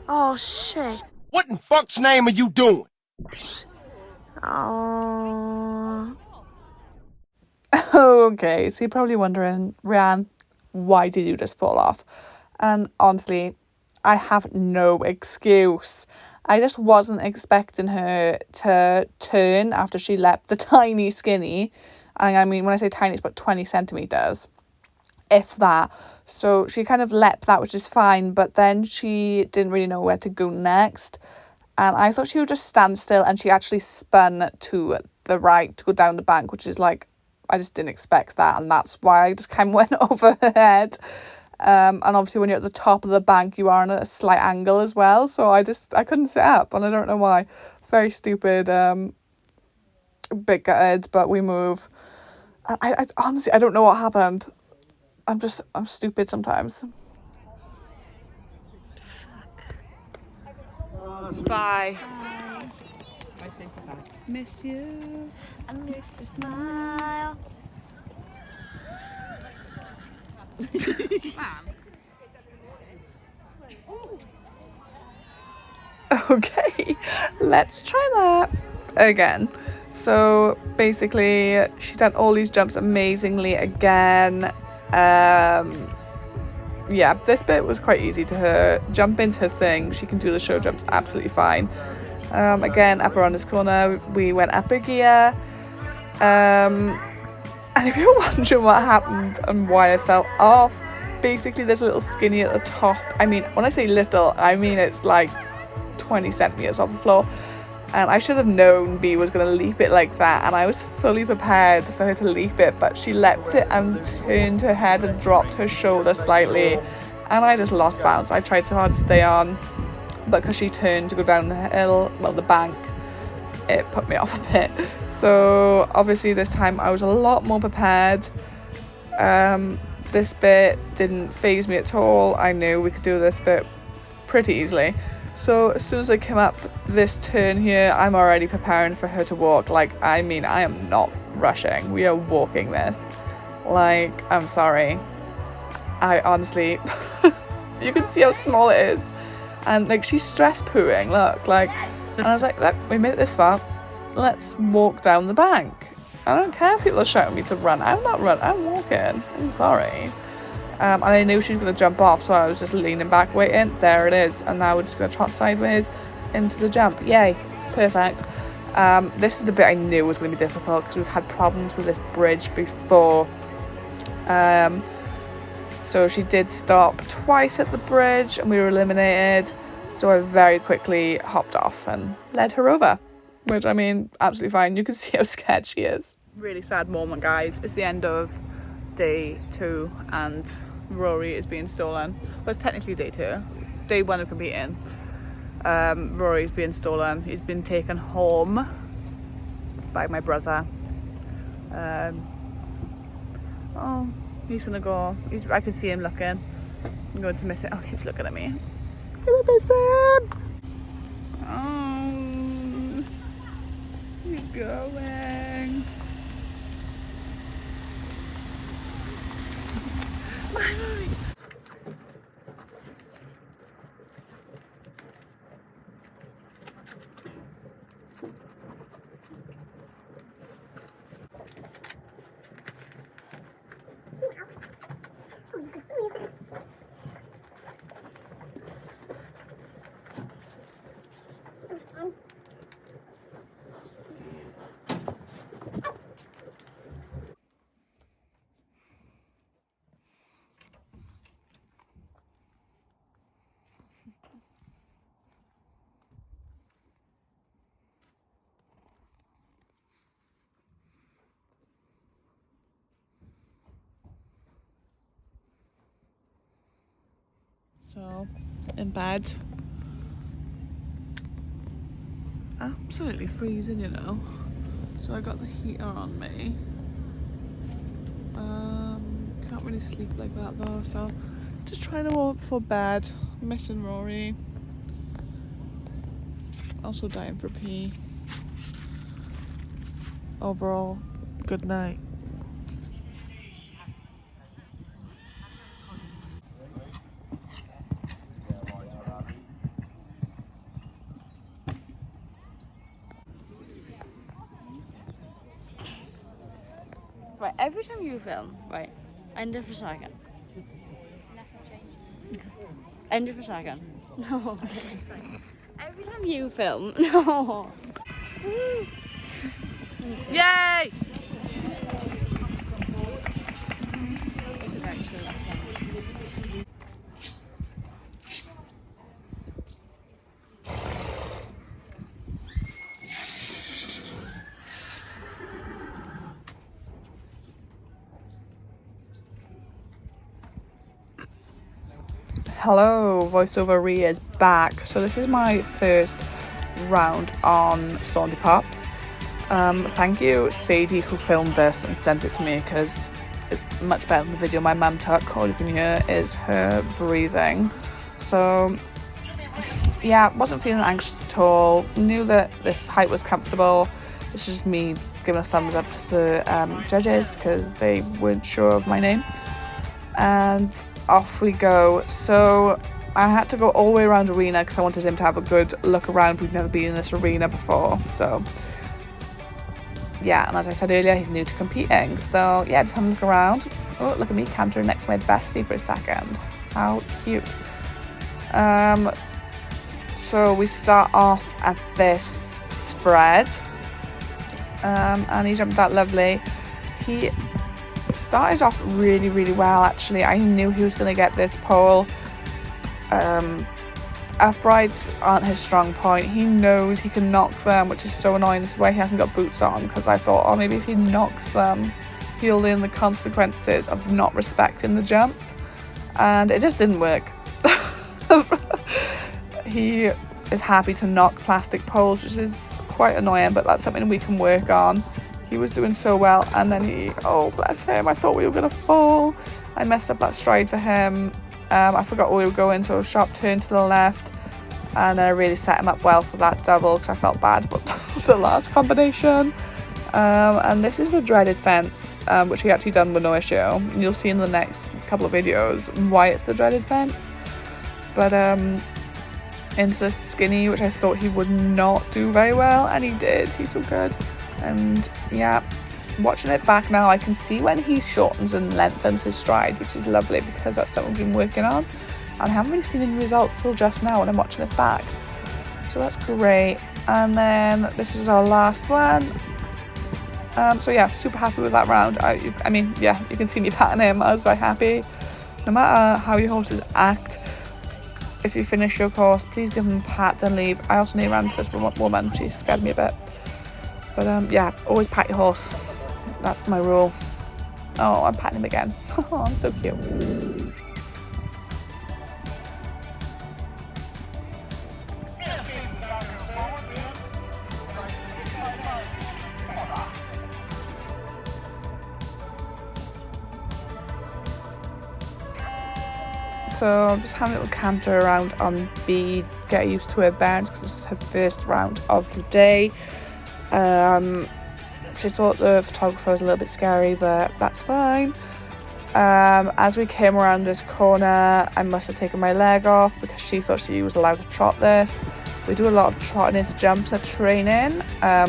Oh, shit. What in fuck's name are you doing? Oh. Okay, so you're probably wondering, Rianne, why did you just fall off? And honestly, I have no excuse. I just wasn't expecting her to turn after she leapt the tiny skinny. And I mean, when I say tiny, it's about 20 centimetres, if that. So she kind of leapt that, which is fine, but then she didn't really know where to go next. And I thought she would just stand still, and she actually spun to the right to go down the bank, which is like, I just didn't expect that, and that's why I just kind of went over her head. And obviously when you're at the top of the bank, you are on a slight angle as well, so I couldn't sit up, and I don't know why. Very stupid, bit gutted, but we move. I honestly, I don't know what happened. I'm stupid sometimes. Bye. Miss you. I miss your smile. Okay, let's try that again. So basically, she done all these jumps amazingly again. Yeah, this bit was quite easy to her. Jump into her thing, she can do the show jumps absolutely fine. Again, up around this corner, we went up a gear. And if you're wondering what happened and why I fell off, basically there's a little skinny at the top. I mean, when I say little, I mean it's like 20 centimeters off the floor. And I should have known B was going to leap it like that, and I was fully prepared for her to leap it, but she leapt it and turned her head and dropped her shoulder slightly, and I just lost balance. I tried so hard to stay on, but because she turned to go down the hill, well, the bank, it put me off a bit. So obviously this time I was a lot more prepared. This bit didn't faze me at all. I knew we could do this bit pretty easily. So as soon as I came up this turn here, I'm already preparing for her to walk. Like, I mean, I am not rushing. We are walking this. Like, I'm sorry. I honestly, you can see how small it is. And like, she's stress pooing, look, like, and I was like, look, we made it this far. Let's walk down the bank. I don't care if people are shouting at me to run. I'm not running, I'm walking. I'm sorry. And I knew she was going to jump off, so I was just leaning back, waiting. There it is. And now we're just going to trot sideways into the jump. Yay. Perfect. This is the bit I knew was going to be difficult because we've had problems with this bridge before. So she did stop twice at the bridge and we were eliminated. So I very quickly hopped off and led her over. Which, I mean, absolutely fine. You can see how scared she is. Really sad moment, guys. It's the end of day 2 and Rory is being stolen. Well, it's technically day 2. Day 1 of competing. Rory's being stolen. He's been taken home by my brother. Oh, he's gonna go. I can see him looking. I'm going to miss it. Oh, he's looking at me. I'm gonna miss him. Oh, he's going. Bye, Rory. So, in bed. Absolutely freezing, you know. So I got the heater on me. Can't really sleep like that though, so just trying to warm up for bed. Missing Rory. Also dying for pee. Overall, good night. Every time you film, right, end it for a second. End it for a second. No. Every time you film, no. Yay! It's okay, just go left down. Hello, voiceover Rhea is back. So this is my first round on Saundy Pops. Thank you Sadie who filmed this and sent it to me because it's much better than the video my mum took. All you can hear is her breathing. So yeah, wasn't feeling anxious at all. Knew that this height was comfortable. This is me giving a thumbs up to the judges because they weren't sure of my name. And off we go. So I had to go all the way around arena because I wanted him to have a good look around. We'd never been in this arena before, so yeah. And as I said earlier, he's new to competing, so yeah, just have a look around. Oh, look at me cantering next to my bestie for a second. How cute. So we start off at this spread, and he jumped that lovely. He started off really well actually. I knew he was going to get this pole. Uprights aren't his strong point. He knows he can knock them, which is so annoying. This is why he hasn't got boots on, because I thought, oh, maybe if he knocks them he'll learn the consequences of not respecting the jump, and it just didn't work. He is happy to knock plastic poles, which is quite annoying, but that's something we can work on. He was doing so well, and then oh bless him, I thought we were gonna fall. I messed up that stride for him. I forgot where we were going, so a sharp turn to the left, and then I really set him up well for that double because I felt bad about the last combination. And this is the dreaded fence, which he actually done with no issue. And you'll see in the next couple of videos why it's the dreaded fence. But into the skinny, which I thought he would not do very well, and he did. He's so good. And yeah, watching it back now, I can see when he shortens and lengthens his stride, which is lovely because that's something we've been working on. And I haven't really seen any results till just now when I'm watching this back. So that's great. And then this is our last one. So yeah, super happy with that round. I mean, yeah, you can see me patting him. I was very happy. No matter how your horses act, if you finish your course, please give them a pat, then leave. I also need around this woman. She scared me a bit. But yeah, always pat your horse. That's my rule. Oh, I'm patting him again. Oh, I'm so cute. So I'm just having a little canter around on B, get used to her bounce because this is her first round of the day. She thought the photographer was a little bit scary, but that's fine. As we came around this corner, I must have taken my leg off because she thought she was allowed to trot this. We do a lot of trotting into jumps at training.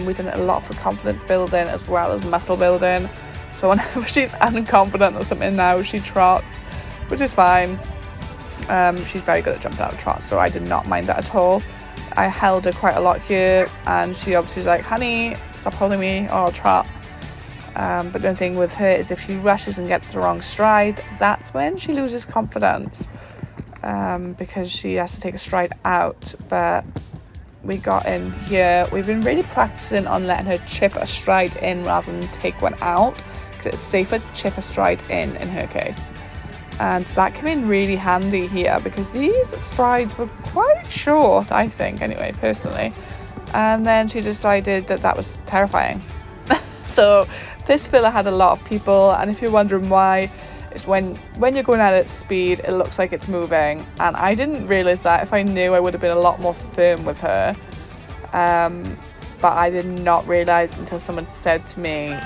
We've done it a lot for confidence building as well as muscle building. So whenever she's unconfident or something now, she trots, which is fine. She's very good at jumping out of trot, so I did not mind that at all. I held her quite a lot here, and she obviously was like, honey, stop holding me or I'll trot. But the only thing with her is if she rushes and gets the wrong stride, that's when she loses confidence, because she has to take a stride out. But we got in here. We've been really practicing on letting her chip a stride in rather than take one out, because it's safer to chip a stride in her case. And that came in really handy here because these strides were quite short, I think, anyway, personally. And then she decided that that was terrifying. So this filler had a lot of people, and if you're wondering why, it's when you're going at speed, it looks like it's moving. And I didn't realise that. If I knew, I would have been a lot more firm with her. But I did not realise until someone said to me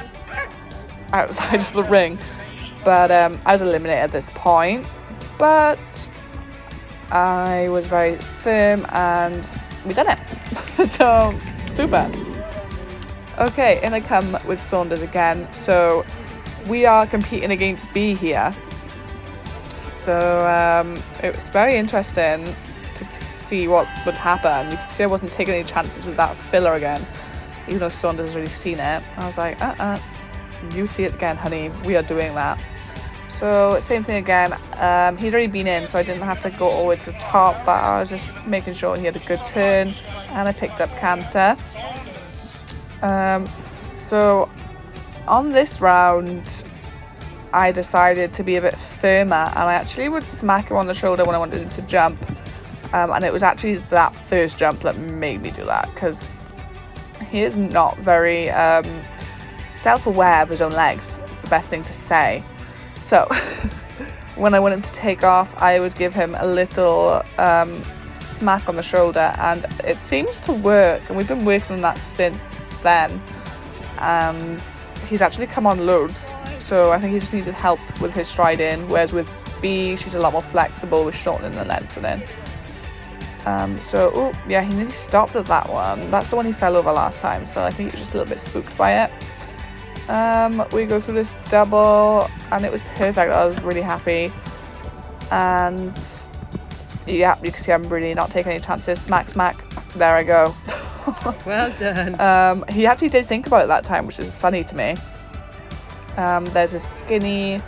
outside of the ring. But I was eliminated at this point, but I was very firm and we done it. So super. Okay, in I come with Saunders again. So we are competing against B here. So it was very interesting to see what would happen. You could see I wasn't taking any chances with that filler again, even though Saunders has already seen it. I was like, you see it again, honey. We are doing that. So same thing again. He'd already been in, so I didn't have to go all the way to the top, but I was just making sure he had a good turn, and I picked up canter. So on this round, I decided to be a bit firmer, and I actually would smack him on the shoulder when I wanted him to jump. And it was actually that first jump that made me do that, because he is not very self-aware of his own legs. It's the best thing to say. So when I wanted to take off, I would give him a little smack on the shoulder, and it seems to work, and we've been working on that since then, and he's actually come on loads. So I think he just needed help with his striding, whereas with B, she's a lot more flexible with shortening and lengthening. So yeah, he nearly stopped at that one. That's the one he fell over last time, so I think he was just a little bit spooked by it. We go through this double, and it was perfect. I was really happy, and yeah, you can see I'm really not taking any chances. Smack, smack, there I go. Well done. He actually did think about it that time, which is funny to me. There's a skinny,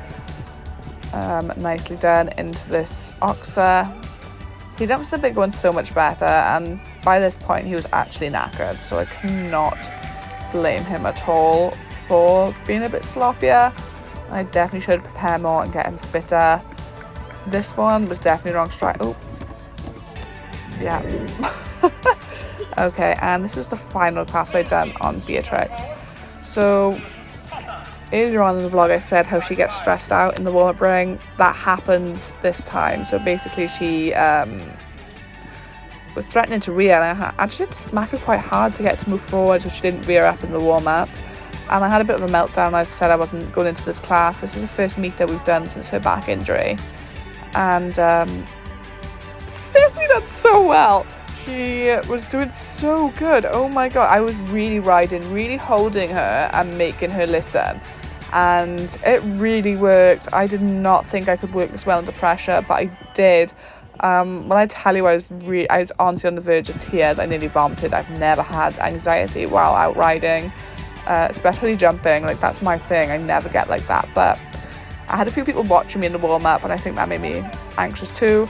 nicely done into this oxer. He jumps the big one so much better, and by this point he was actually knackered, so I cannot blame him at all for being a bit sloppier. I definitely should prepare more and get him fitter. This one was definitely wrong strike. Oh, yeah. Okay, and this is the final pass I've done on Beatrix. So earlier on in the vlog I said how she gets stressed out in the warm-up ring. That happened this time. So basically she was threatening to rear, and I actually had to smack her quite hard to get to move forward so she didn't rear up in the warm-up. And I had a bit of a meltdown. I said I wasn't going into this class. This is the first meet that we've done since her back injury. And Cicely did so well. She was doing so good. Oh my god, I was really riding, really holding her and making her listen. And it really worked. I did not think I could work this well under pressure, but I did. When I tell you I was honestly on the verge of tears. I nearly vomited. I've never had anxiety while out riding, especially jumping. Like, that's my thing. I never get like that. But I had a few people watching me in the warm-up, and I think that made me anxious too.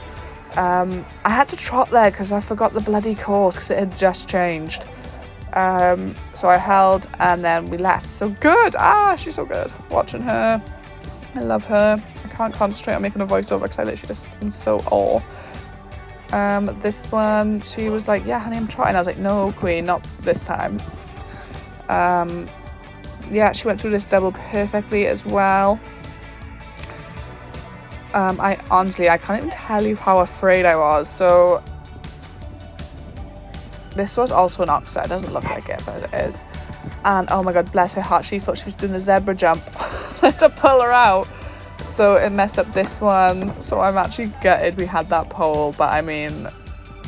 I had to trot there because I forgot the bloody course because it had just changed. So I held, and then we left. So good. She's so good. Watching her, I love her. I can't concentrate on making a voiceover because I literally just am so awe. This one, she was like, yeah honey, I'm trotting. I was like, no queen, not this time. Yeah, she went through this double perfectly as well. I can't even tell you how afraid I was. So this was also an oxer. It doesn't look like it, but it is. And oh my god, bless her heart, she thought she was doing the zebra jump. I had to pull her out, so it messed up this one. So I'm actually gutted we had that pole, but I mean,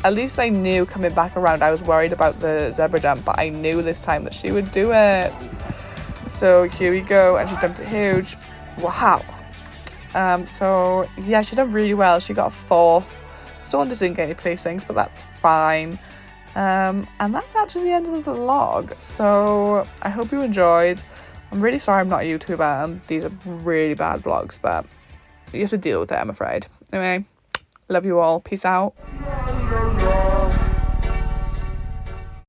at least I knew coming back around. I was worried about the zebra jump, but I knew this time that she would do it. So here we go, and she jumped it huge. Wow. So yeah, she did really well. She got a 4th. Saunders didn't get any placings, but that's fine. And that's actually the end of the vlog. So I hope you enjoyed. I'm really sorry I'm not a YouTuber, and these are really bad vlogs, but you have to deal with it, I'm afraid. Anyway, love you all. Peace out.